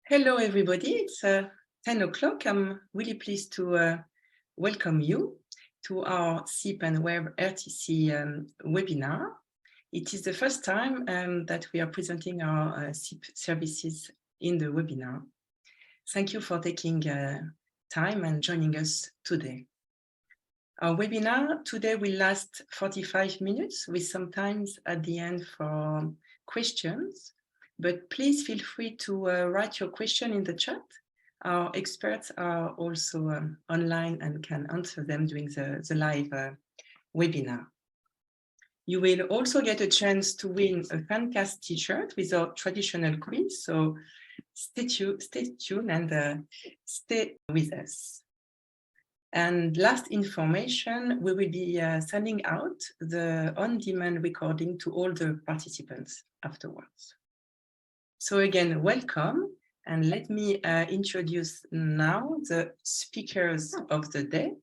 Hello, everybody. It's 10 o'clock. I'm really pleased to welcome you to our SIP and WebRTC webinar. It is the first time that we are presenting our SIP services in the webinar. Thank you for taking time and joining us today. Our webinar today will last 45 minutes with some time at the end for questions. But please feel free to write your question in the chat. Our experts are also online and can answer them during the live webinar. You will also get a chance to win a Ferncast t-shirt with our traditional quiz, so stay tuned and stay with us. And last information, we will be sending out the on-demand recording to all the participants afterwards. So again, welcome, and let me introduce now the speakers of the day.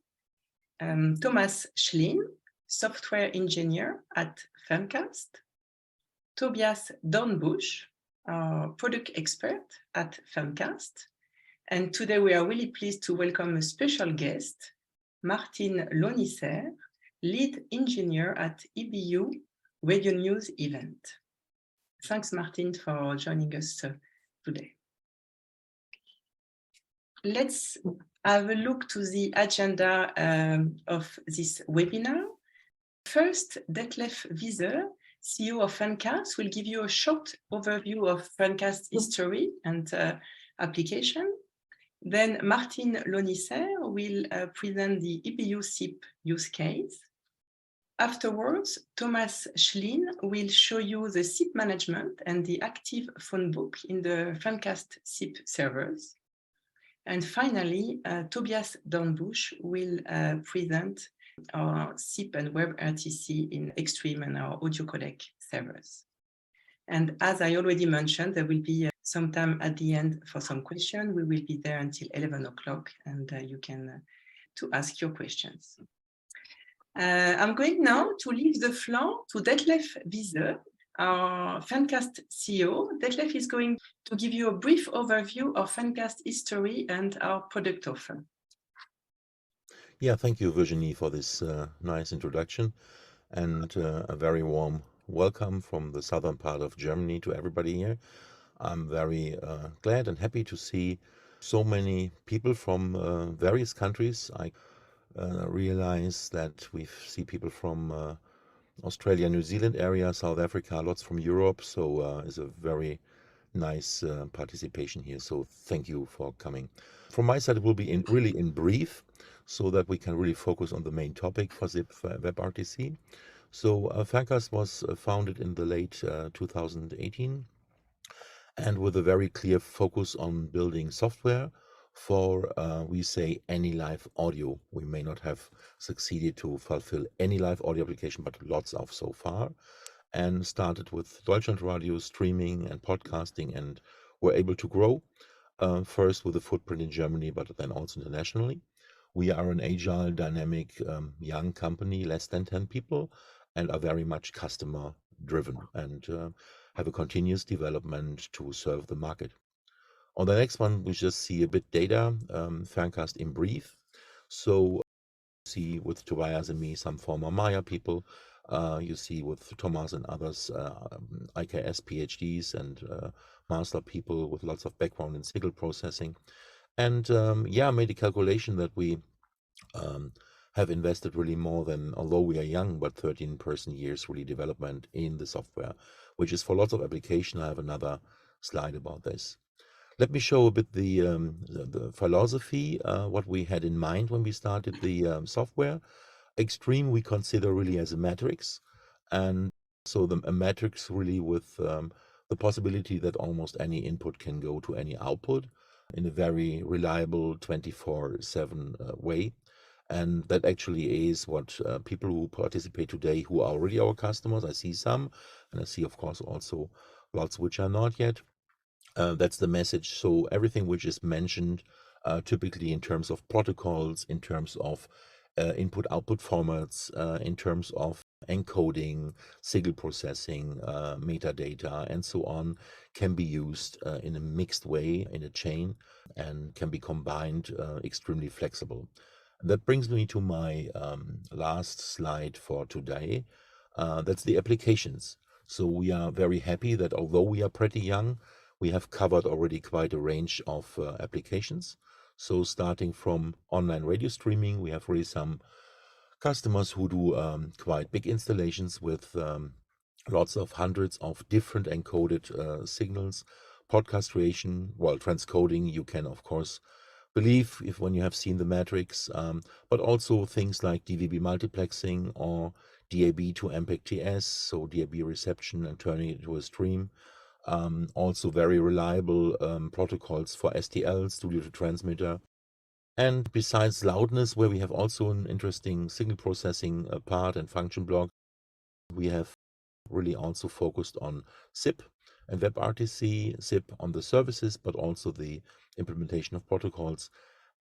Thomas Schlien, software engineer at Ferncast. Tobias Dornbusch, product expert at Ferncast. And today we are really pleased to welcome a special guest, Martin Lonicer, lead engineer at EBU Radio News event. Thanks, Martin, for joining us today. Let's have a look to the agenda of this webinar. First, Detlef Wiese, CEO of Ferncast, will give you a short overview of Ferncast history and application. Then Martin Lonicer will present the EBU SIP use case. Afterwards, Thomas Schlien will show you the SIP management and the Active Phonebook in the Ferncast SIP servers. And finally, Tobias Dornbusch will present our SIP and WebRTC in Extreme and our audio codec servers. And as I already mentioned, there will be some time at the end for some questions. We will be there until 11 o'clock, and you can to ask your questions. I'm going now to leave the floor to Detlef Wiese, our Ferncast CEO. Detlef is going to give you a brief overview of Ferncast history and our product offer. Yeah, thank you, Virginie, for this nice introduction, and a very warm welcome from the southern part of Germany to everybody here. I'm very glad and happy to see so many people from various countries. I realize that we see people from Australia, New Zealand area, South Africa, lots from Europe. So it's a very nice participation here. So thank you for coming. From my side, it will be really in brief, so that we can really focus on the main topic for SIP WebRTC. So Ferncast was founded in the late 2018, and with a very clear focus on building software for, we say, any live audio. We may not have succeeded to fulfill any live audio application, but lots of so far. And started with Deutschlandradio, streaming and podcasting, and were able to grow, first with a footprint in Germany, but then also internationally. We are an agile, dynamic, young company, less than 10 people, and are very much customer driven, and have a continuous development to serve the market. On the next one, we just see a bit data, Ferncast in brief. So see with Tobias and me some former Maya people. You see with Thomas and others, IKS PhDs and master people with lots of background in signal processing. And yeah, made a calculation that we have invested really more than, although we are young, but 13 person years really development in the software, which is for lots of application. I have another slide about this. Let me show a bit the philosophy, what we had in mind when we started the software. Extreme we consider really as a matrix, and so a matrix really with the possibility that almost any input can go to any output in a very reliable 24/7 way. And that actually is what people who participate today, who are already our customers, I see some, and I see of course also lots which are not yet. That's the message. So everything which is mentioned, typically in terms of protocols, in terms of input-output formats, in terms of encoding, signal processing, metadata, and so on can be used in a mixed way in a chain and can be combined extremely flexible. That brings me to my last slide for today. That's the applications. So we are very happy that although we are pretty young, we have covered already quite a range of applications. So starting from online radio streaming, we have really some customers who do quite big installations with lots of hundreds of different encoded signals. Podcast creation, well, transcoding, you can of course believe if when you have seen the matrix, but also things like DVB multiplexing or DAB to MPEG-TS, so DAB reception and turning it into a stream. Also very reliable protocols for STL, studio to transmitter. And besides loudness, where we have also an interesting signal processing part and function block, we have really also focused on SIP and WebRTC, SIP on the services, but also the implementation of protocols.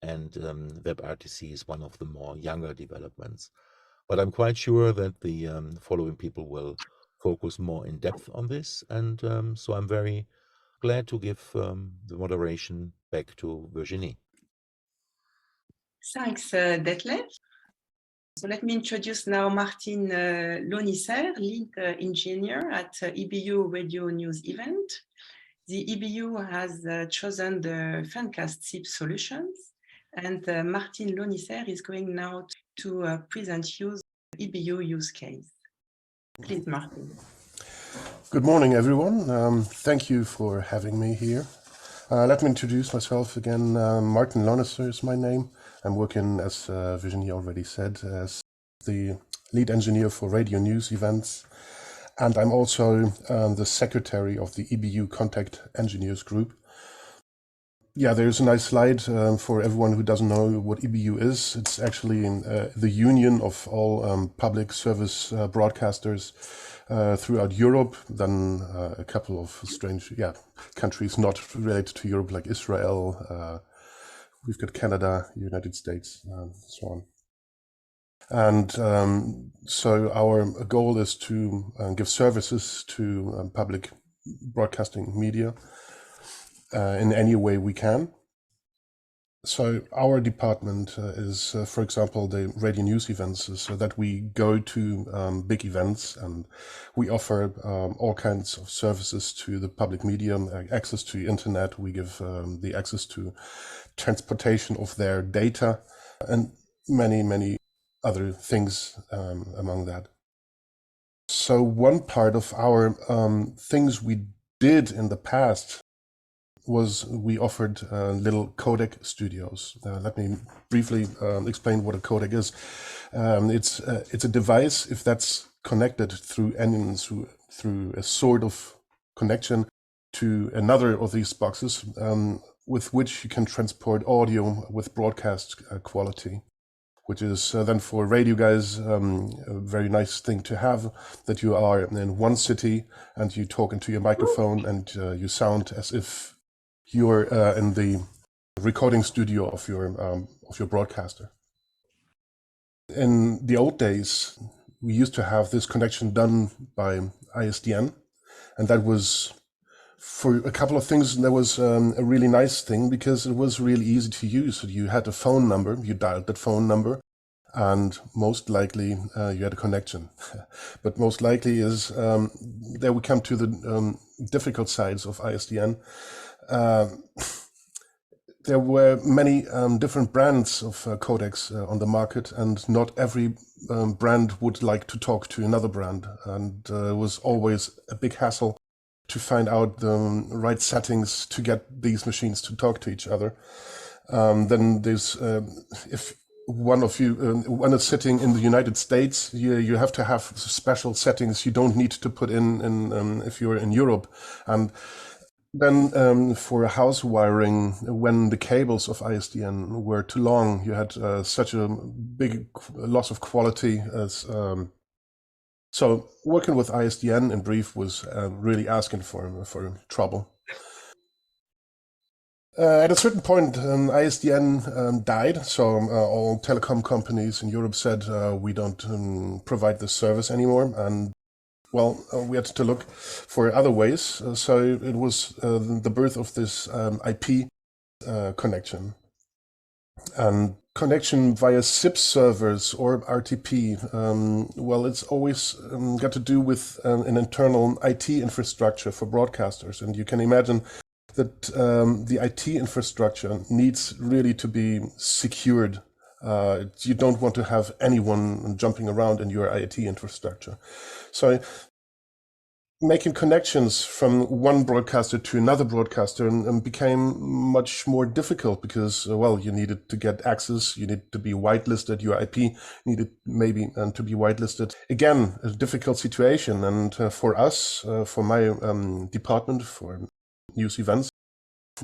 And WebRTC is one of the more younger developments. But I'm quite sure that the following people will focus more in depth on this. And so I'm very glad to give the moderation back to Virginie. Thanks, Detlef. So let me introduce now Martin Lonicer, lead engineer at EBU Radio News event. The EBU has chosen the Ferncast SIP solutions, and Martin Lonicer is going now to present you the EBU use case. Please, Martin. Good morning, everyone. Thank you for having me here. Let me introduce myself again. Martin Lonicer is my name. I'm working, as Virginie already said, as the lead engineer for radio news events. And I'm also the secretary of the EBU Contact Engineers Group. Yeah, there's a nice slide for everyone who doesn't know what EBU is. It's actually the union of all public service broadcasters throughout Europe, then a couple of strange countries not related to Europe, like Israel. We've got Canada, United States, and so on. And so our goal is to give services to public broadcasting media in any way we can. So our department is, for example, the radio news events, so that we go to big events and we offer all kinds of services to the public media, access to the internet. We give the access to transportation of their data and many, many other things among that. So one part of our things we did in the past was we offered little codec studios. Let me briefly explain what a codec is. It's a device, if that's connected through a sort of connection to another of these boxes, with which you can transport audio with broadcast quality, which is then for radio guys a very nice thing to have, that you are in one city and you talk into your microphone and you sound as if you're in the recording studio of your broadcaster. In the old days, we used to have this connection done by ISDN, and that was, for a couple of things, that was a really nice thing because it was really easy to use. You had a phone number, you dialed that phone number, and most likely you had a connection. But most likely is, there we come to the difficult sides of ISDN. There were many different brands of codecs on the market, and not every brand would like to talk to another brand, and it was always a big hassle to find out the right settings to get these machines to talk to each other. Then there's, if one of you, one is sitting in the United States, you have to have special settings you don't need to put in if you're in Europe. And then for house wiring, when the cables of ISDN were too long, you had such a big loss of quality as so working with ISDN in brief was really asking for trouble. At a certain point, ISDN died, so all telecom companies in Europe said we don't provide this service anymore, and well, we had to look for other ways. So it was the birth of this IP connection. And connection via SIP servers or RTP, well, it's always got to do with an internal IT infrastructure for broadcasters. And you can imagine that the IT infrastructure needs really to be secured. You don't want to have anyone jumping around in your IT infrastructure. So making connections from one broadcaster to another broadcaster became much more difficult because, well, you needed to get access, you need to be whitelisted, your IP needed maybe to be whitelisted. Again, a difficult situation. And for us, for my department, for news events,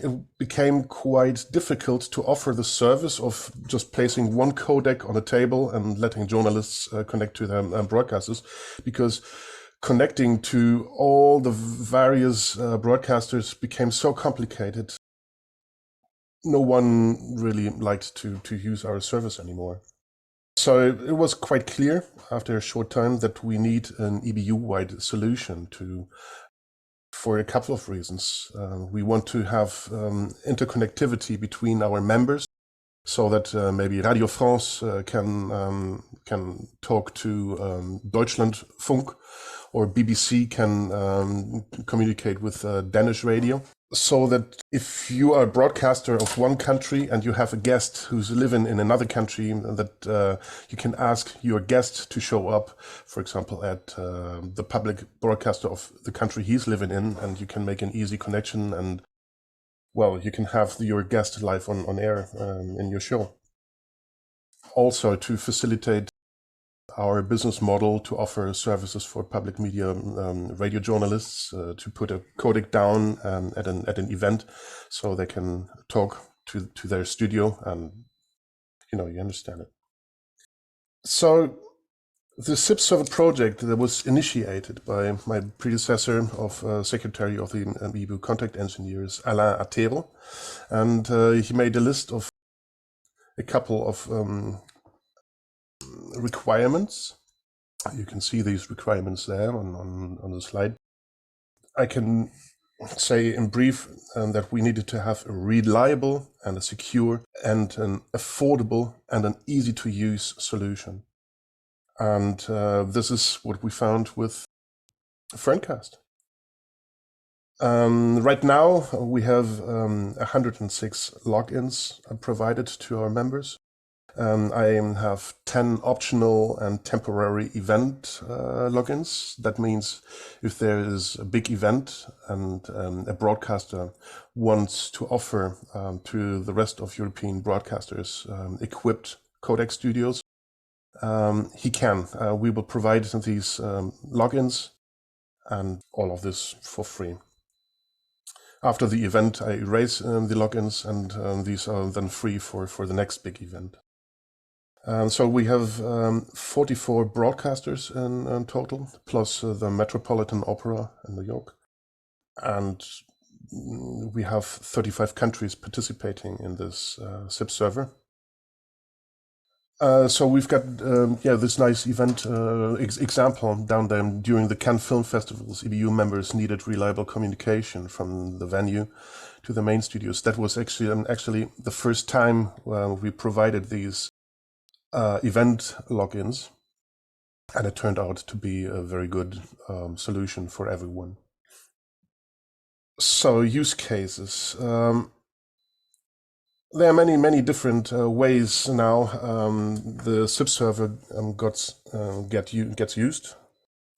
it became quite difficult to offer the service of just placing one codec on a table and letting journalists connect to their broadcasters, because connecting to all the various broadcasters became so complicated. No one really liked to use our service anymore. So it was quite clear after a short time that we need an EBU-wide solution for a couple of reasons. We want to have interconnectivity between our members, so that maybe Radio France can talk to Deutschlandfunk, or BBC can communicate with Danish radio. So that if you are a broadcaster of one country and you have a guest who's living in another country, that you can ask your guest to show up, for example, at the public broadcaster of the country he's living in, and you can make an easy connection, and well, you can have your guest live on air in your show. Also, to facilitate our business model to offer services for public media radio journalists, to put a codec down at an event so they can talk to their studio, and you understand it. So the SIP server project that was initiated by my predecessor of Secretary of the EBU Contact Engineers, Alain Attero, and he made a list of a couple of requirements. You can see these requirements there on the slide. I can say in brief that we needed to have a reliable and a secure and an affordable and an easy to use solution. And this is what we found with Ferncast. Right now we have 106 logins provided to our members. I have 10 optional and temporary event logins. That means if there is a big event and a broadcaster wants to offer to the rest of European broadcasters equipped codec studios, he can. We will provide these logins and all of this for free. After the event, I erase the logins, and these are then free for the next big event. So we have 44 broadcasters in total, plus the Metropolitan Opera in New York. And we have 35 countries participating in this SIP server. So we've got this nice event example down there. During the Cannes Film Festivals, EBU members needed reliable communication from the venue to the main studios. That was actually the first time we provided these event logins, and it turned out to be a very good solution for everyone. So use cases. There are many different ways now the SIP server gets used.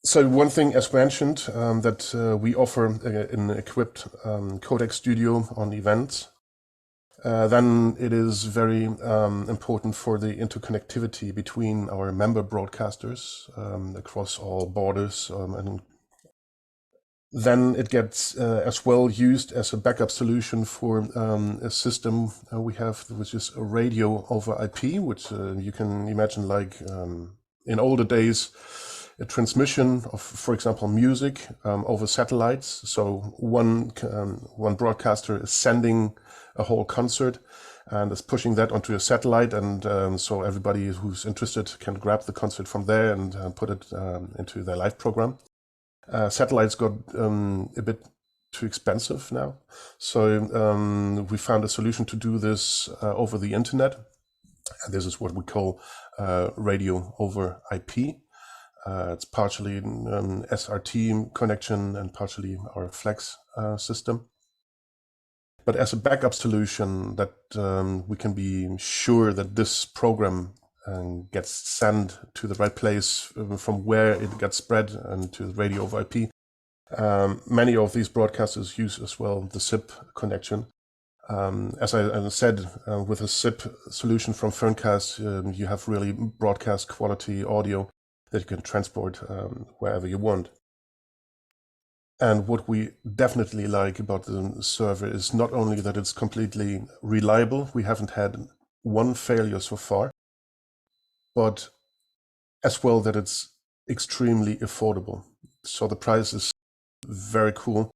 So one thing, as mentioned, that we offer an equipped codec studio on events. Then it is very important for the interconnectivity between our member broadcasters across all borders, and then it gets as well used as a backup solution for a system we have, which is a radio over IP, which you can imagine like in older days a transmission of, for example, music over satellites. So one broadcaster is sending a whole concert and is pushing that onto a satellite, and so everybody who's interested can grab the concert from there and put it into their live program. Satellites got a bit too expensive now, so we found a solution to do this over the internet. And this is what we call radio over IP. It's partially an SRT connection and partially our Flex system. But as a backup solution, that we can be sure that this program gets sent to the right place from where it gets spread and to the radio over IP. Many of these broadcasters use as well the SIP connection. As I said, with a SIP solution from Ferncast, you have really broadcast quality audio that you can transport wherever you want. And what we definitely like about the server is not only that it's completely reliable, we haven't had one failure so far, but as well that it's extremely affordable. So the price is very cool.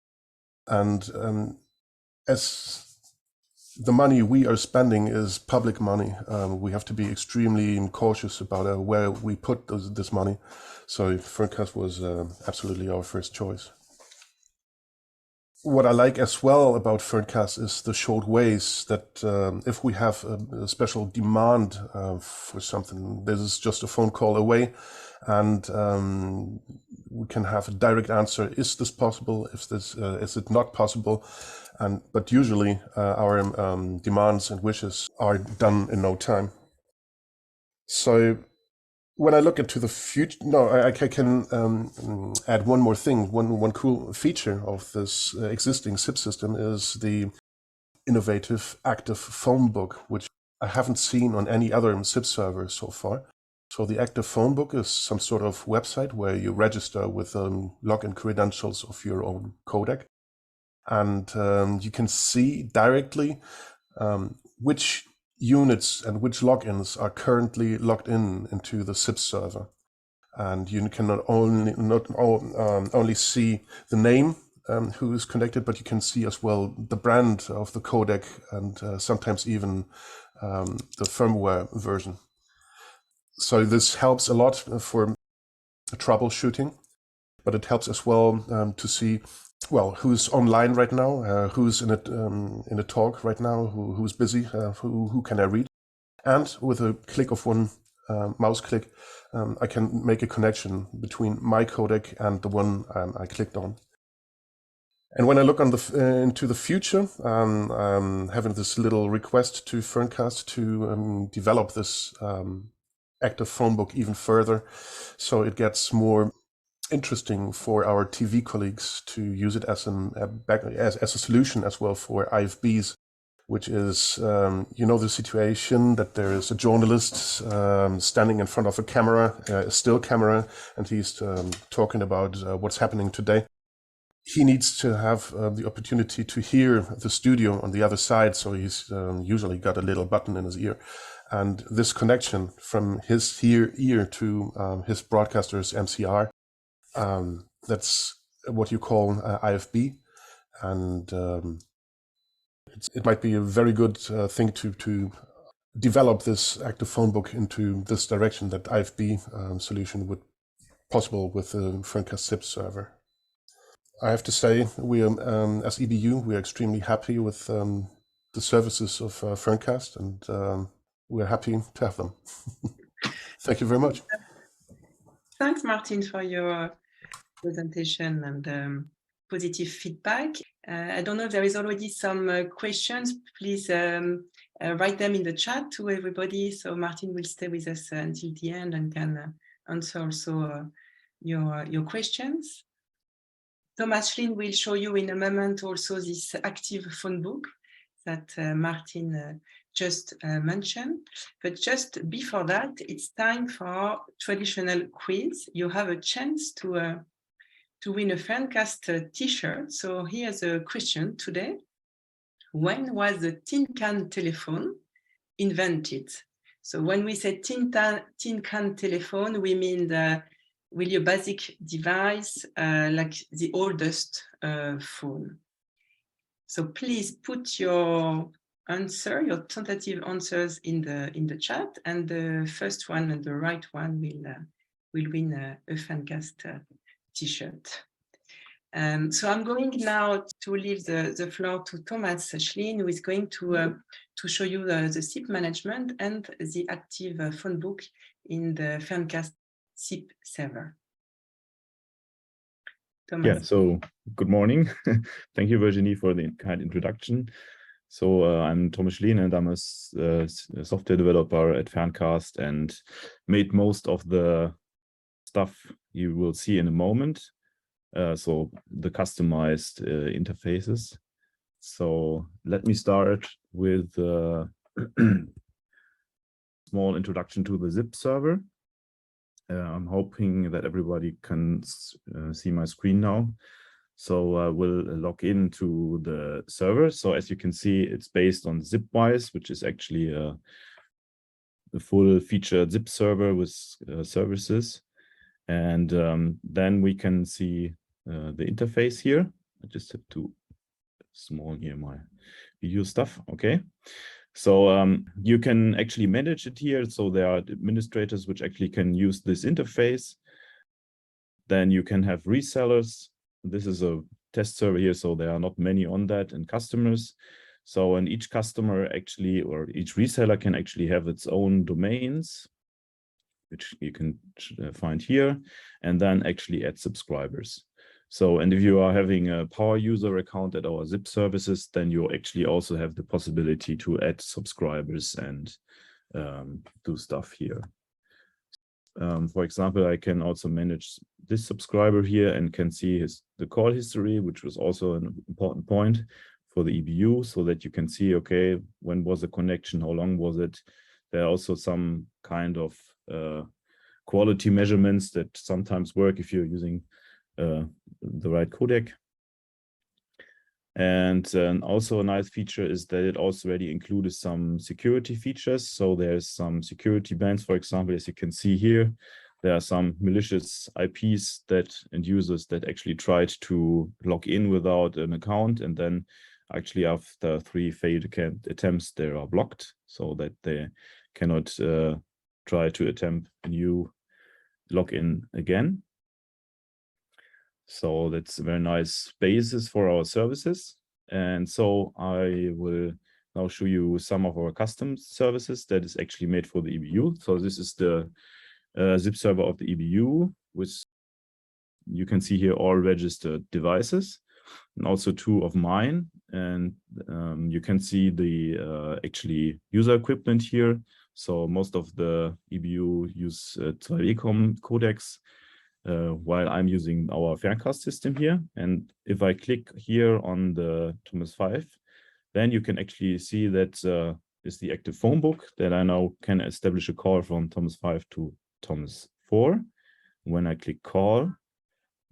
And as the money we are spending is public money, we have to be extremely cautious about where we put this money. So Ferncast was absolutely our first choice. What I like as well about Ferncast is the short ways that if we have a special demand for something, this is just a phone call away, and we can have a direct answer. Is this possible? Is it not possible? But usually our demands and wishes are done in no time. So when I look into the future, I can add one more thing. One cool feature of this existing SIP system is the innovative Active Phonebook, which I haven't seen on any other SIP server so far. So the Active Phonebook is some sort of website where you register with login credentials of your own codec. And you can see directly which units and which logins are currently logged into the SIP server. And you can not only see the name who is connected, but you can see as well the brand of the codec and sometimes even the firmware version. So this helps a lot for troubleshooting, but it helps as well to see, well, who's online right now, who's in a talk right now, who's busy, who can I read, and with a click of one mouse click, I can make a connection between my codec and the one I clicked on. And when I look on into the future, having this little request to Ferncast to develop this Active Phonebook even further, so it gets more interesting for our TV colleagues to use it as a solution as well for IFBs, which is, the situation that there is a journalist standing in front of a camera, a still camera, and he's talking about what's happening today. He needs to have the opportunity to hear the studio on the other side, so he's usually got a little button in his ear. And this connection from his ear to his broadcaster's MCR, that's what you call IFB, and it might be a very good thing to develop this Active Phonebook into this direction, that IFB solution would possible with the Ferncast SIP server. I have to say, we are, as EBU, we are extremely happy with the services of Ferncast, and we're happy to have them. Thank you very much. Thanks, Martin, for your presentation and positive feedback. I don't know if there is already some questions. Please write them in the chat to everybody. So Martin will stay with us until the end and can answer also your questions. Thomas Schlien will show you in a moment also this Active Phonebook that Martin just mentioned. But just before that, it's time for our traditional quiz. You have a chance to win a Ferncast t-shirt. So here's a question today. When was the tin can telephone invented? So when we say tin can telephone, we mean the with your basic device, like the oldest phone. So please put your answer, your tentative answers in the chat, and the first one and the right one will win a Ferncast t-shirt. So I'm going now to leave the floor to Thomas Schlien, who is going to show you the SIP management and the Active Phonebook in the Ferncast SIP server. Thomas. Yeah, so good morning. Thank you, Virginie, for the kind introduction. So I'm Thomas Schlien, and I'm a software developer at Ferncast and made most of the stuff you will see in a moment. So the customized interfaces. So let me start with a small introduction to the ZIP server. I'm hoping that everybody can see my screen now. So we'll log into the server. So as you can see, it's based on Zipwise, which is actually a full-featured zip server with services. And then we can see the interface here. I just have to small here my video stuff. Okay. So you can actually manage it here. So there are administrators which actually can use this interface. Then you can have resellers. This is a test server here, so there are not many on that, and customers. So and each customer actually, or each reseller can actually have its own domains, which you can find here, and then actually add subscribers. So, and if you are having a power user account at our zip services, then you actually also have the possibility to add subscribers and do stuff here. For example, I can also manage this subscriber here and can see the call history, which was also an important point for the EBU, so that you can see, okay, when was the connection, how long was it? There are also some kind of quality measurements that sometimes work if you're using the right codec. And also a nice feature is that it also already included some security features. So there's some security bands, for example, as you can see here, there are some malicious IPs and users that actually tried to log in without an account, and then actually after 3 failed attempts, they are blocked so that they cannot try to attempt a new login again. So that's a very nice basis for our services. And so I will now show you some of our custom services that is actually made for the EBU. So this is the zip server of the EBU, which you can see here all registered devices, and also 2 of mine. And you can see the actually user equipment here. So most of the EBU use 2 codecs, while I'm using our Ferncast system here. And if I click here on the Thomas 5, then you can actually see that is the Active Phonebook that I now can establish a call from Thomas 5 to Thomas 4. When I click call,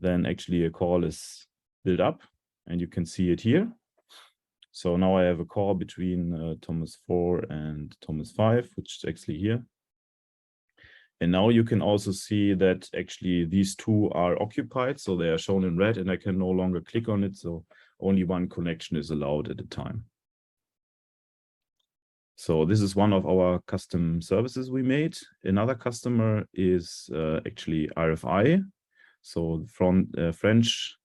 then actually a call is built up, and you can see it here. So now I have a call between Thomas 4 and Thomas 5, which is actually here. And now you can also see that actually these 2 are occupied, so they are shown in red, and I can no longer click on it, so only 1 connection is allowed at a time. So this is one of our custom services we made. Another customer is actually RFI, so from French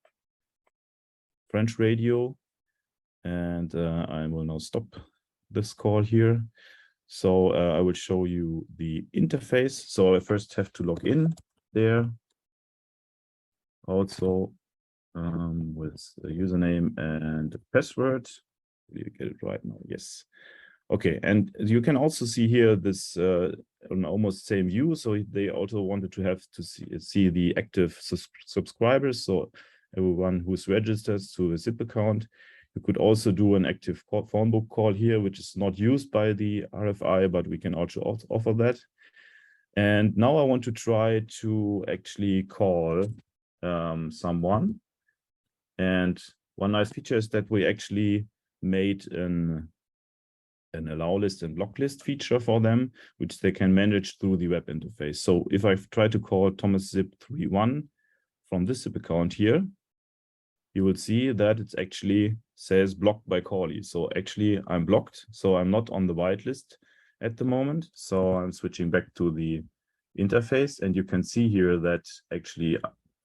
radio, and I will now stop this call here. So I will show you the interface. So I first have to log in there, also with the username and the password. Will you get it right now? Yes. Okay, and you can also see here this on almost same view. So they also wanted to have to see the active subscribers. So everyone who's registered to a ZIP account. You could also do an Active Phonebook call here, which is not used by the RFI, but we can also offer that. And now I want to try to actually call someone. And one nice feature is that we actually made an an allow list and block list feature for them, which they can manage through the web interface. So if I try to call Thomas Zip 31 from this SIP account here, you will see that it actually says blocked by callee. So actually I'm blocked, so I'm not on the whitelist at the moment. So I'm switching back to the interface, and you can see here that actually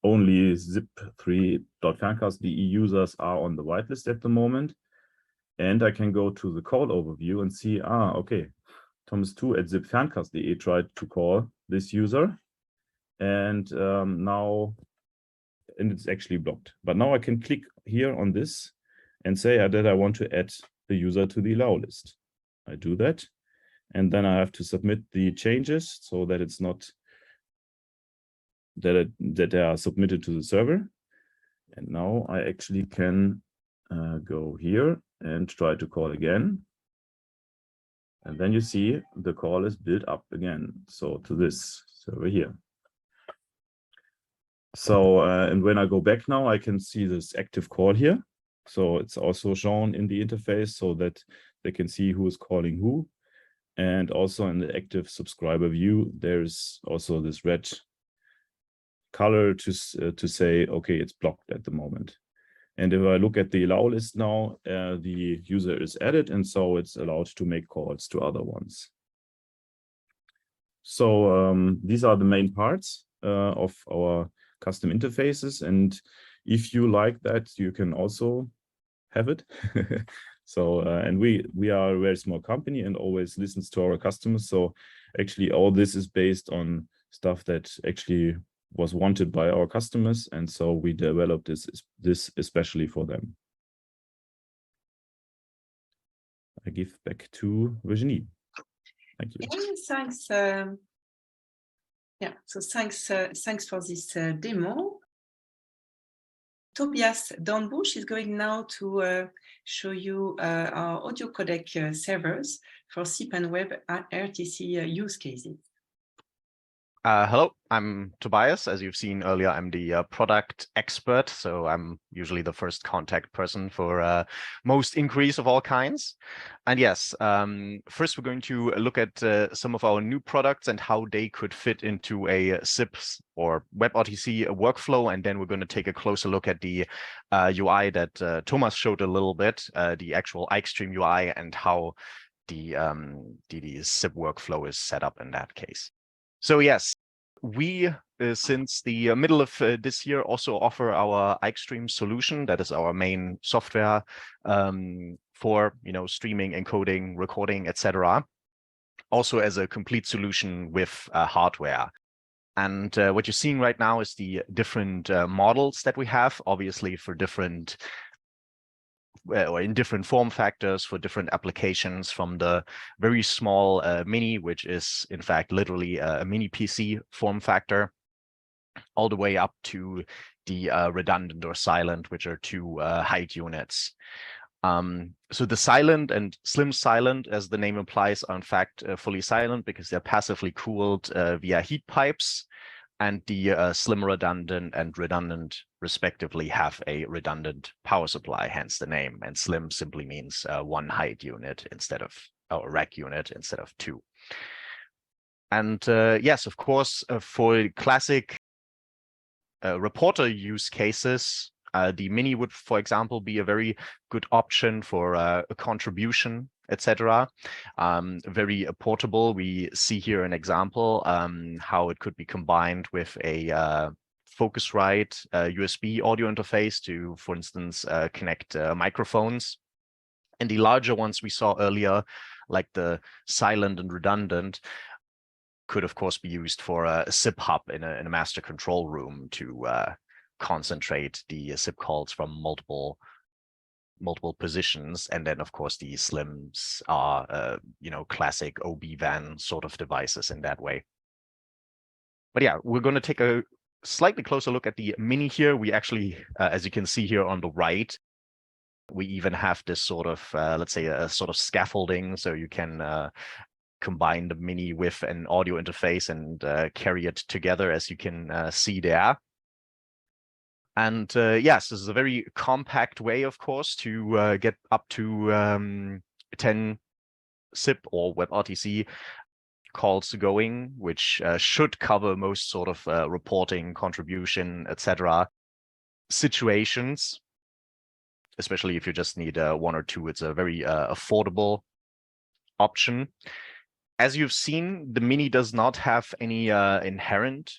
only zip3.ferncast.de users are on the whitelist at the moment. And I can go to the call overview and see, okay, Thomas2 at zip-ferncast.de tried to call this user, and now it's actually blocked. But now I can click here on this and say that I want to add the user to the allow list. I do that, and then I have to submit the changes so that it's not that they are submitted to the server. And now I actually can go here and try to call again. And then you see the call is built up again, so to this server here. So, and when I go back now, I can see this active call here. So it's also shown in the interface so that they can see who is calling who. And also in the active subscriber view, there's also this red color to say, okay, it's blocked at the moment. And if I look at the allow list now, the user is added, and so it's allowed to make calls to other ones. So these are the main parts of our custom interfaces. And if you like that, you can also have it. So, and we are a very small company and always listens to our customers. So actually all this is based on stuff that actually was wanted by our customers, and so we developed this especially for them. I give back to Virginie. Thank you. Yeah, thanks. Yeah, so thanks for this demo. Tobias Dornbusch is going now to show you our audio codec servers for SIP and WebRTC use cases. Hello, I'm Tobias. As you've seen earlier, I'm the product expert, so I'm usually the first contact person for most inquiries of all kinds. And yes, first we're going to look at some of our new products and how they could fit into a SIP or WebRTC workflow, and then we're going to take a closer look at the UI that Thomas showed a little bit, the actual aixtream UI, and how the SIP workflow is set up in that case. So yes, we, since the middle of this year, also offer our aixtream solution. That is our main software for streaming, encoding, recording, etc. Also as a complete solution with hardware. And what you're seeing right now is the different models that we have, obviously for different or in different form factors for different applications, from the very small mini, which is in fact literally a mini PC form factor, all the way up to the redundant or silent, which are 2 height units. So the silent and slim silent, as the name implies, are in fact fully silent because they're passively cooled via heat pipes. And the slim redundant and redundant respectively have a redundant power supply, hence the name. And slim simply means 1 height unit instead of, or rack unit instead of 2. And yes, of course, for classic reporter use cases, the Mini would, for example, be a very good option for a contribution, etc. Very portable. We see here an example how it could be combined with a Focusrite USB audio interface to, for instance, connect microphones. And the larger ones we saw earlier, like the silent and redundant, could of course be used for a SIP hub in a master control room to concentrate the SIP calls from multiple positions. And then of course the slims are classic OB van sort of devices in that way. But yeah, we're going to take a slightly closer look at the Mini here. We actually, as you can see here on the right, we even have this sort of let's say a sort of scaffolding, so you can combine the Mini with an audio interface and carry it together, as you can see there. And yes, this is a very compact way, of course, to get up to 10 SIP or WebRTC calls going, which should cover most sort of reporting, contribution, etc. situations, especially if you just need one or two. It's a very affordable option. As you've seen, the Mini does not have any inherent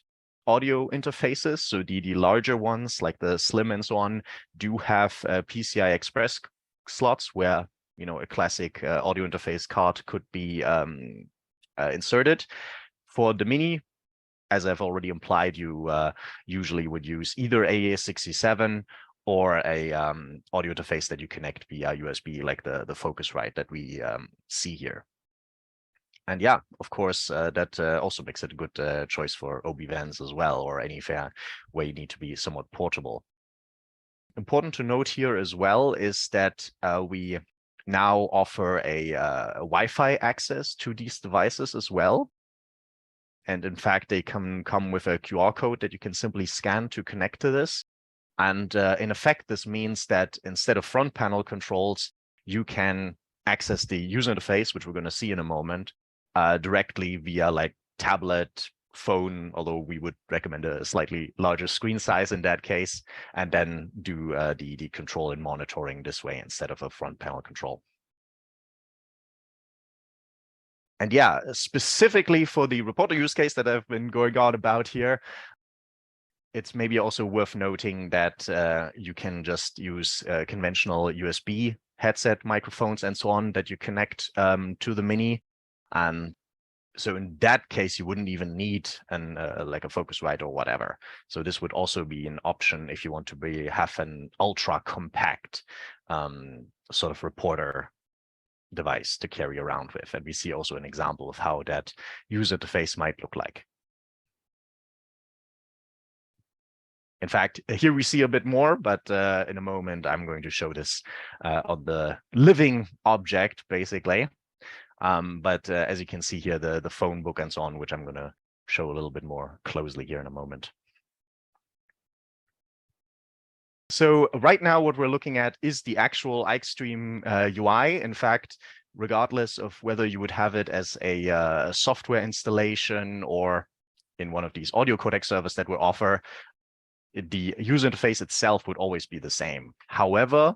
audio interfaces. So the larger ones like the Slim and so on do have PCI Express slots where, you know, a classic audio interface card could be inserted. For the Mini, as I've already implied, you usually would use either AA67 or a audio interface that you connect via USB, like the Focusrite that we see here. And yeah, of course, that also makes it a good choice for OB vans as well, or any fair where you need to be somewhat portable. Important to note here as well is that we now offer a Wi-Fi access to these devices as well. And in fact, they can come with a QR code that you can simply scan to connect to this. And in effect, this means that instead of front panel controls, you can access the user interface, which we're going to see in a moment, directly via like tablet, phone, although we would recommend a slightly larger screen size in that case, and then do the control and monitoring this way instead of a front panel control. And yeah, specifically for the reporter use case that I've been going on about here, it's maybe also worth noting that you can just use conventional USB headset microphones and so on that you connect to the Mini. And so in that case, you wouldn't even need like a Focusrite or whatever. So this would also be an option if you want to have an ultra compact sort of reporter device to carry around with. And we see also an example of how that user interface might look like. In fact, here we see a bit more, but in a moment, I'm going to show this on the living object, basically. But as you can see here, the phone book and so on, which I'm going to show a little bit more closely here in a moment. So right now, what we're looking at is the actual aixtream UI. In fact, regardless of whether you would have it as a software installation or in one of these audio codec servers that we offer, the user interface itself would always be the same. However,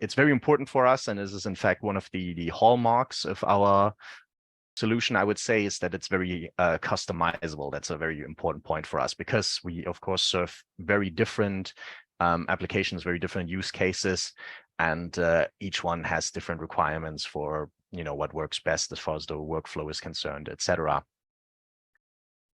it's very important for us, and this is in fact one of the hallmarks of our solution, I would say, is that it's very customizable. That's a very important point for us because we, of course, serve very different applications, very different use cases, and each one has different requirements for, you know, what works best as far as the workflow is concerned, etc.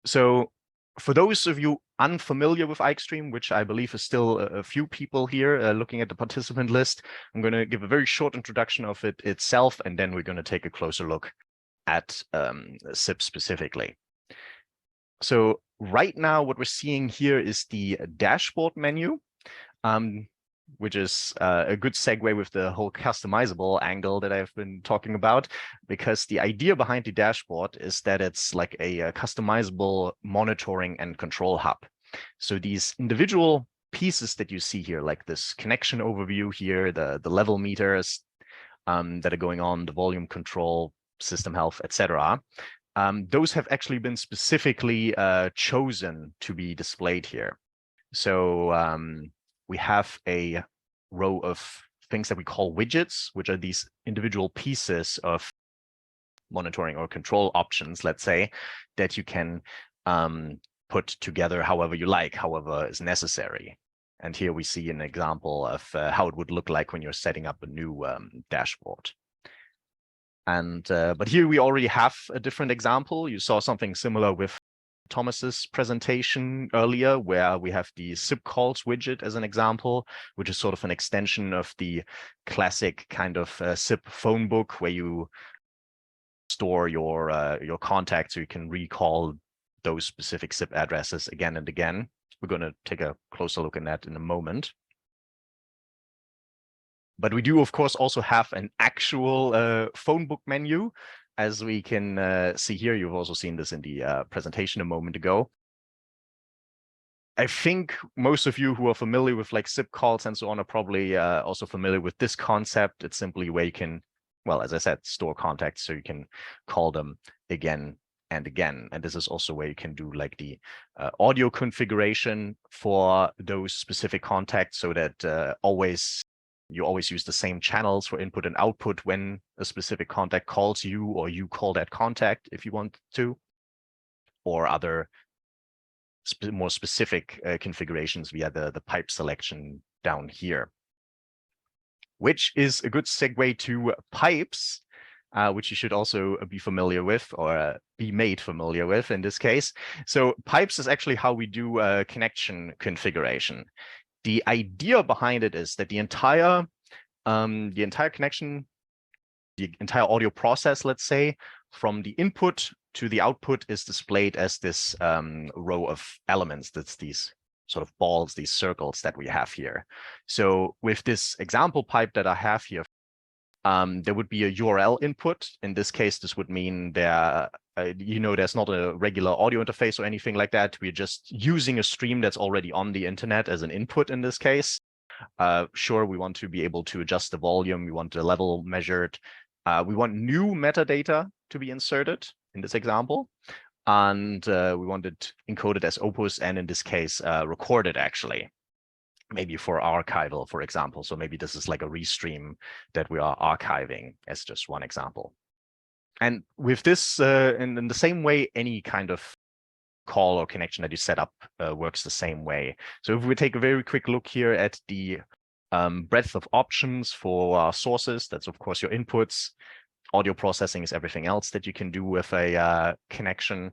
So for those of you unfamiliar with aixtream, which I believe is still a few people here looking at the participant list, I'm going to give a very short introduction of it itself, and then we're going to take a closer look at SIP specifically. So right now, what we're seeing here is the dashboard menu, which is a good segue with the whole customizable angle that I've been talking about, because the idea behind the dashboard is that it's like a customizable monitoring and control hub. So these individual pieces that you see here, like this connection overview here, the level meters that are going on, the volume control, system health, etc. Those have actually been specifically chosen to be displayed here. So we have a row of things that we call widgets, which are these individual pieces of monitoring or control options, let's say, that you can put together however you like, however is necessary. And here we see an example of how it would look like when you're setting up a new dashboard. And but here we already have a different example. You saw something similar with Thomas's presentation earlier, where we have the SIP calls widget as an example, which is sort of an extension of the classic kind of SIP phone book, where you store your contacts so you can recall those specific SIP addresses again and again. We're going to take a closer look at that in a moment. But we do, of course, also have an actual phone book menu. As we can see here, you've also seen this in the presentation a moment ago. I think most of you who are familiar with like SIP calls and so on are probably also familiar with this concept. It's simply where you can well, as I said, store contacts, so you can call them again and again. And this is also where you can do like the audio configuration for those specific contacts, so that you always use the same channels for input and output when a specific contact calls you, or you call that contact if you want to, or other more specific configurations via the pipe selection down here. Which is a good segue to pipes, which you should also be familiar with, or be made familiar with in this case. So pipes is actually how we do connection configuration. The idea behind it is that the entire connection, the entire audio process, let's say, from the input to the output is displayed as this row of elements. That's these sort of balls, these circles that we have here. So with this example pipe that I have here, there would be a URL input. In this case, this would mean there's not a regular audio interface or anything like that. We're just using a stream that's already on the internet as an input in this case. Sure, we want to be able to adjust the volume. We want the level measured. We want new metadata to be inserted in this example. And we want it encoded as opus, and in this case, recorded actually, maybe for archival, for example. So maybe this is like a restream that we are archiving as just one example. And with this, in the same way, any kind of call or connection that you set up works the same way. So if we take a very quick look here at the breadth of options for sources, that's of course your inputs. Audio processing is everything else that you can do with a connection.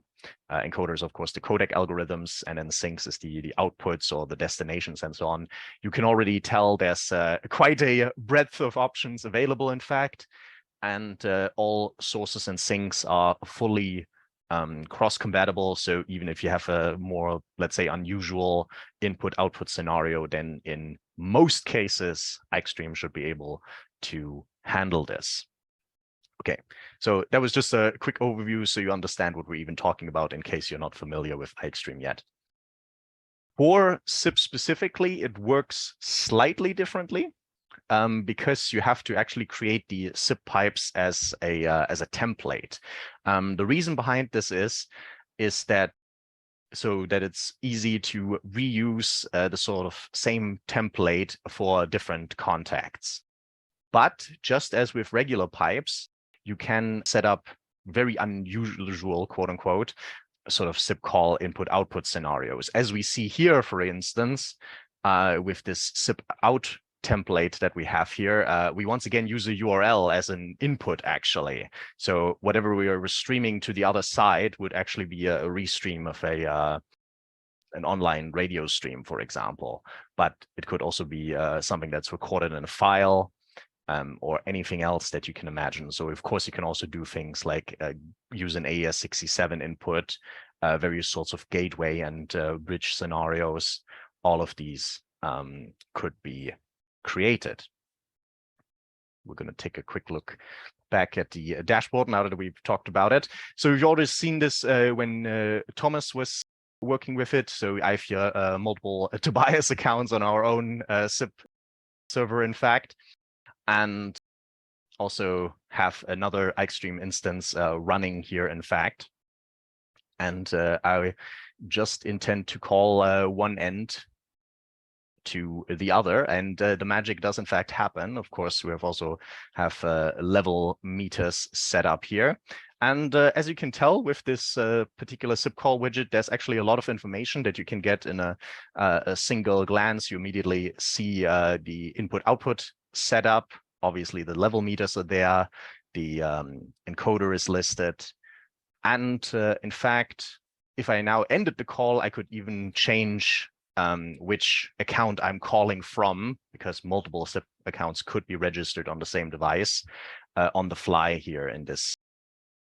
Encoders, of course, the codec algorithms, and then syncs is the outputs or the destinations and so on. You can already tell there's quite a breadth of options available, in fact, and all sources and syncs are fully cross-compatible. So even if you have a more, let's say, unusual input-output scenario, then in most cases, aixtream should be able to handle this. Okay, so that was just a quick overview so you understand what we're even talking about in case you're not familiar with aixtream yet. For SIP specifically, it works slightly differently because you have to actually create the SIP pipes as a template. The reason behind this is that so that it's easy to reuse the sort of same template for different contacts. But just as with regular pipes, you can set up very unusual, quote unquote, sort of SIP call input output scenarios. As we see here, for instance, with this SIP out template that we have here, we once again use a URL as an input, actually. So whatever we are restreaming to the other side would actually be a restream of an online radio stream, for example. But it could also be something that's recorded in a file, or anything else that you can imagine. So of course you can also do things like use an AES67 input, various sorts of gateway and bridge scenarios. All of these could be created. We're going to take a quick look back at the dashboard now that we've talked about it. So you've already seen this when Thomas was working with it. So I have here multiple Tobias accounts on our own SIP server, in fact, and also have another aixtream instance running here, in fact. And I just intend to call one end to the other, and the magic does in fact happen. Of course, we also have level meters set up here. And as you can tell with this particular SIP call widget, there's actually a lot of information that you can get in a single glance. You immediately see the input-output setup. Obviously, the level meters are there. The encoder is listed. And in fact, if I now ended the call, I could even change which account I'm calling from, because multiple SIP accounts could be registered on the same device on the fly here in this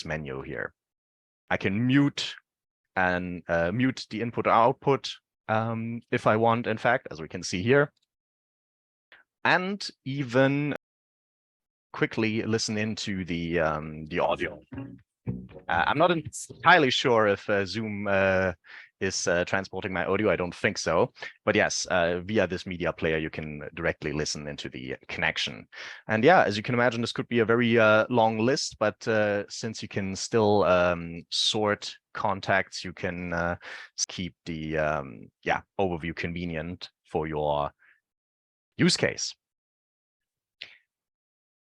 menu here. I can mute and mute the input or output if I want, in fact, as we can see here, and even quickly listen into the audio. I'm not entirely sure if Zoom is transporting my audio. I don't think so. But yes, via this media player, you can directly listen into the connection. And yeah, as you can imagine, this could be a very long list, but since you can still sort contacts, you can keep the overview convenient for your use case.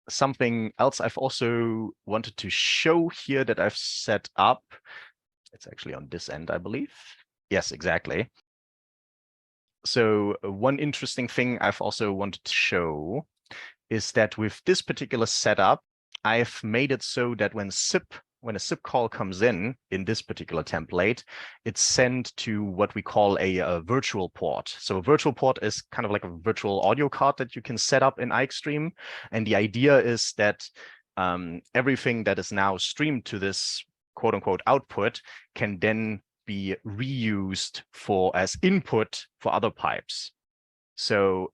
Something else I've also wanted to show here that I've set up. It's actually on this end, I believe. Yes, exactly. So one interesting thing I've also wanted to show is that with this particular setup, I've made it so that when a SIP call comes in this particular template, it's sent to what we call a virtual port. So a virtual port is kind of like a virtual audio card that you can set up in aixtream. And the idea is that everything that is now streamed to this quote unquote output can then be reused as input for other pipes. So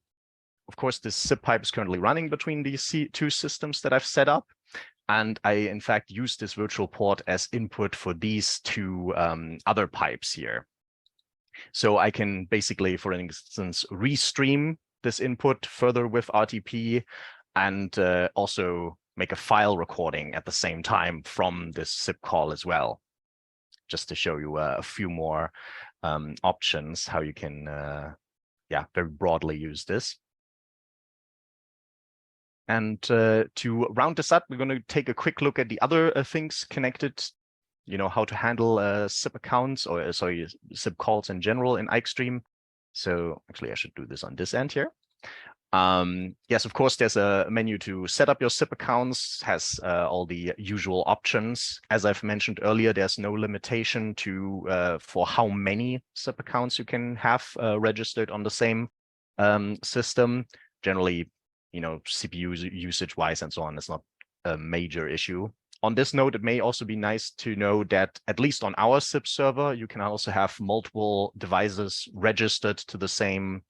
of course, this SIP pipe is currently running between these two systems that I've set up. And I, in fact, use this virtual port as input for these two other pipes here. So I can basically, for instance, restream this input further with RTP and also make a file recording at the same time from this SIP call as well, just to show you a few more options how you can, very broadly use this. And to round this up, we're going to take a quick look at the other things connected, how to handle SIP accounts or SIP calls in general in aixtream. So actually, I should do this on this end here. Yes, of course, there's a menu to set up your SIP accounts, has all the usual options. As I've mentioned earlier, there's no limitation for how many SIP accounts you can have registered on the same system. Generally, CPU usage-wise and so on, it's not a major issue. On this note, it may also be nice to know that at least on our SIP server, you can also have multiple devices registered to the same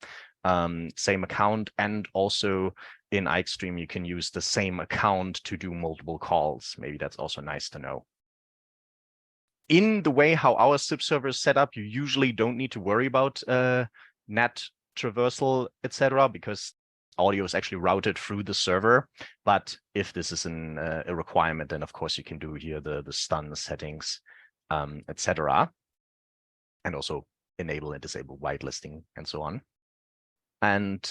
account, and also in aixtream, you can use the same account to do multiple calls. Maybe that's also nice to know. In the way how our SIP server is set up, you usually don't need to worry about NAT traversal, etc., because audio is actually routed through the server. But if this is a requirement, then of course you can do here the stun settings, etc., and also enable and disable whitelisting and so on. And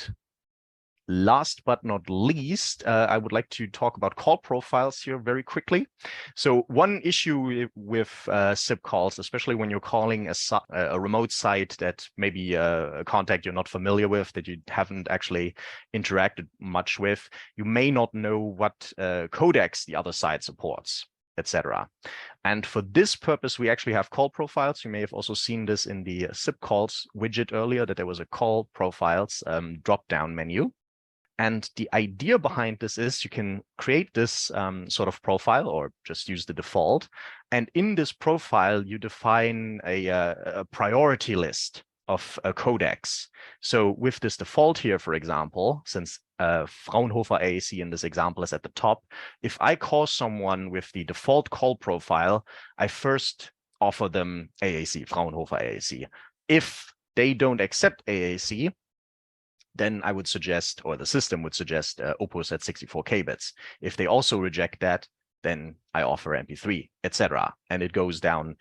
last but not least, I would like to talk about call profiles here very quickly. So one issue with SIP calls, especially when you're calling a remote site that maybe a contact you're not familiar with, that you haven't actually interacted much with, you may not know what codecs the other side supports, etc. And for this purpose, we actually have call profiles. You may have also seen this in the SIP calls widget earlier, that there was a call profiles drop-down menu. And the idea behind this is you can create this sort of profile or just use the default. And in this profile, you define a priority list of codecs. So with this default here, for example, since Fraunhofer AAC in this example is at the top, if I call someone with the default call profile, I first offer them AAC, Fraunhofer AAC. If they don't accept AAC, then I would suggest, or the system would suggest, Opus at 64 kbits. If they also reject that, then I offer MP3, etc. And it goes down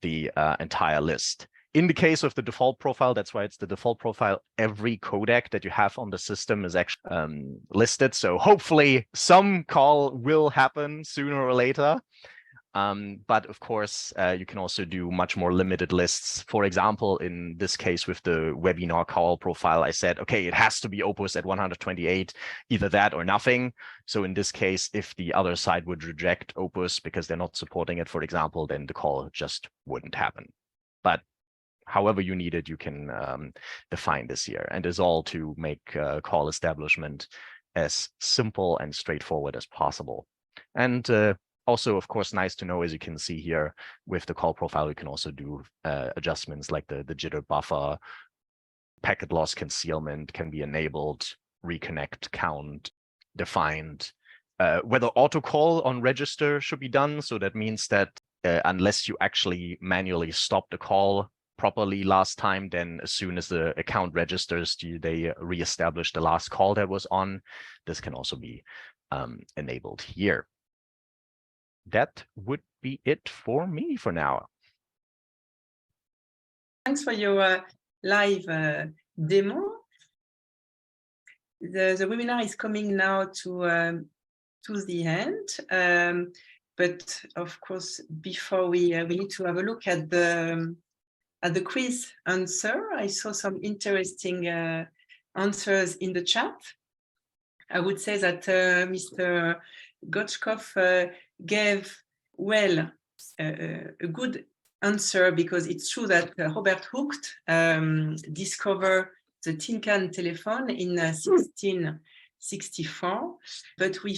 the entire list. In the case of the default profile, that's why it's the default profile, every codec that you have on the system is actually listed. So hopefully some call will happen sooner or later. But of course, you can also do much more limited lists. For example, in this case with the webinar call profile, I said, okay, it has to be Opus at 128, either that or nothing. So in this case, if the other side would reject Opus because they're not supporting it, for example, then the call just wouldn't happen. But however you need it, you can define this here. And it's all to make call establishment as simple and straightforward as possible. And also, of course, nice to know, as you can see here with the call profile, you can also do adjustments like the jitter buffer, packet loss concealment can be enabled, reconnect count defined, whether autocall on register should be done. So that means that unless you actually manually stop the call properly last time, then as soon as the account registers, they reestablish the last call that was on. This can also be enabled here. That would be it for me for now. Thanks for your live demo. The webinar is coming now to the end, but of course, before we need to have a look at the quiz answer. I saw some interesting answers in the chat. I would say that Mr. Gochkov gave a good answer, because it's true that Robert Hooft discovered the tin can telephone in 1664, but we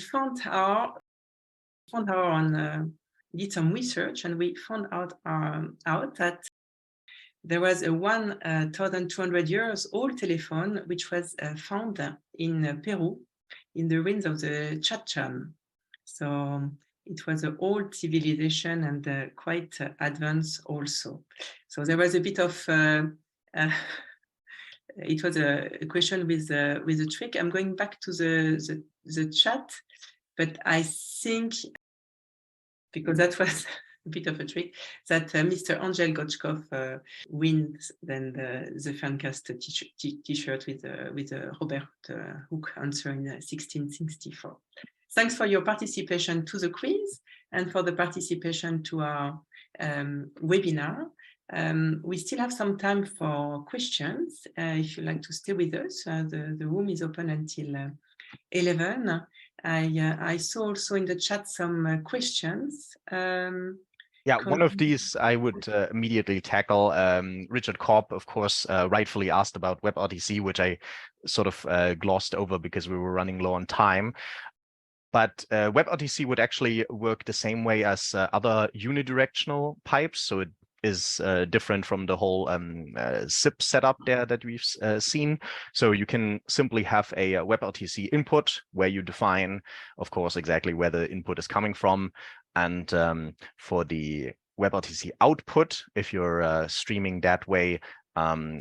did some research, and we found out that there was a 1,200 years old telephone which was found in Peru in the ruins of the Chacham. So it was an old civilization and quite advanced also. So there was a bit of it was a question with a trick. I'm going back to the chat, but I think, because that was a bit of a trick, that Mr. Angel Gochkov wins then the Ferncast t-shirt with Robert Hooft answer in 1664. Thanks for your participation to the quiz and for the participation to our webinar. We still have some time for questions. If you'd like to stay with us, the room is open until 11. I saw also in the chat some questions. Yeah, one of these I would immediately tackle. Richard Korb, of course, rightfully asked about WebRTC, which I sort of glossed over because we were running low on time. But WebRTC would actually work the same way as other unidirectional pipes. So it is different from the whole SIP setup there that we've seen. So you can simply have a WebRTC input where you define, of course, exactly where the input is coming from. And for the WebRTC output, if you're streaming that way,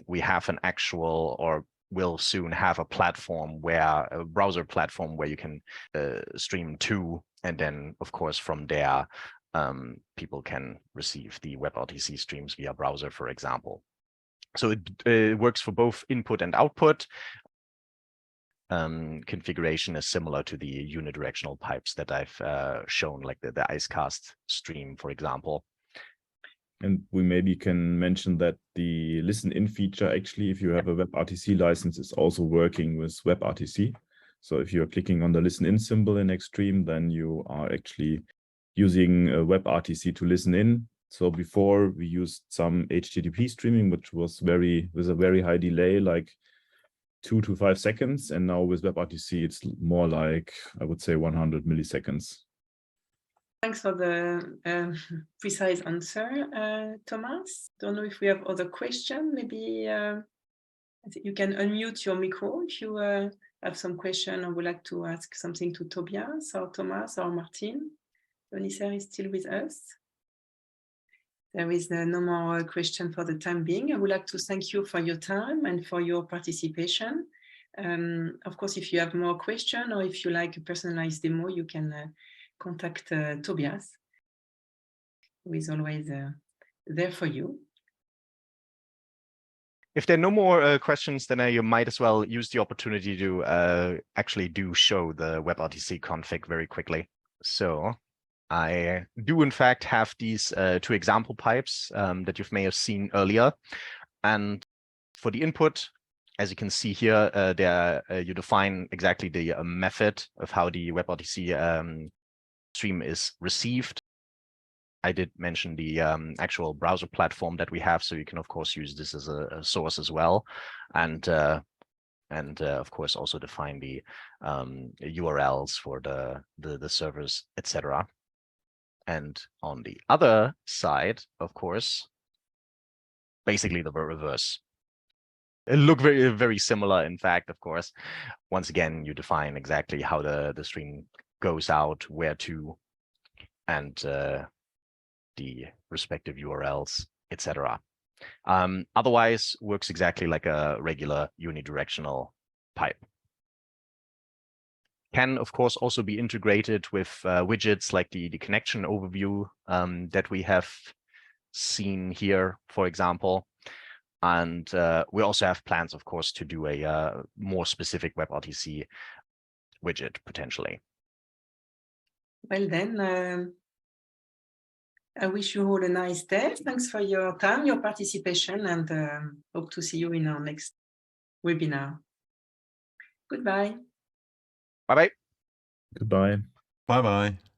we have an actual, or will soon have a platform where, a browser platform where you can stream to, and then of course from there people can receive the WebRTC streams via browser, for example. So it works for both input and output. Configuration is similar to the unidirectional pipes that I've shown, like the Icecast stream, for example. And we maybe can mention that the listen-in feature, actually, if you have a WebRTC license, is also working with WebRTC. So if you're clicking on the listen-in symbol in Extreme, then you are actually using WebRTC to listen in. So before we used some HTTP streaming, which was with a very high delay, like 2 to 5 seconds. And now with WebRTC, it's more like, I would say, 100 milliseconds. Thanks for the precise answer, Thomas. Don't know if we have other questions. Maybe I think you can unmute your micro if you have some question or would like to ask something to Tobias or Thomas or Martin. Lonicer is still with us. There is no more question for the time being. I would like to thank you for your time and for your participation. Of course, if you have more questions or if you like a personalized demo, you can contact Tobias, who is always there for you. If there are no more questions, then you might as well use the opportunity to actually show the WebRTC config very quickly. So I do, in fact, have these 2 example pipes that you may have seen earlier. And for the input, as you can see here, you define exactly the method of how the WebRTC stream is received. I did mention the actual browser platform that we have, so you can of course use this as a source as well, and of course also define the URLs for the servers, etc. And on the other side, of course, basically the reverse. It look very, very similar, in fact, of course. Once again, you define exactly how the stream goes out, where to, and the respective URLs, etc. Otherwise, works exactly like a regular unidirectional pipe. Can, of course, also be integrated with widgets like the connection overview that we have seen here, for example. And we also have plans, of course, to do a more specific WebRTC widget potentially. Well, then, I wish you all a nice day. Thanks for your time, your participation, and hope to see you in our next webinar. Goodbye. Bye-bye. Goodbye. Bye-bye.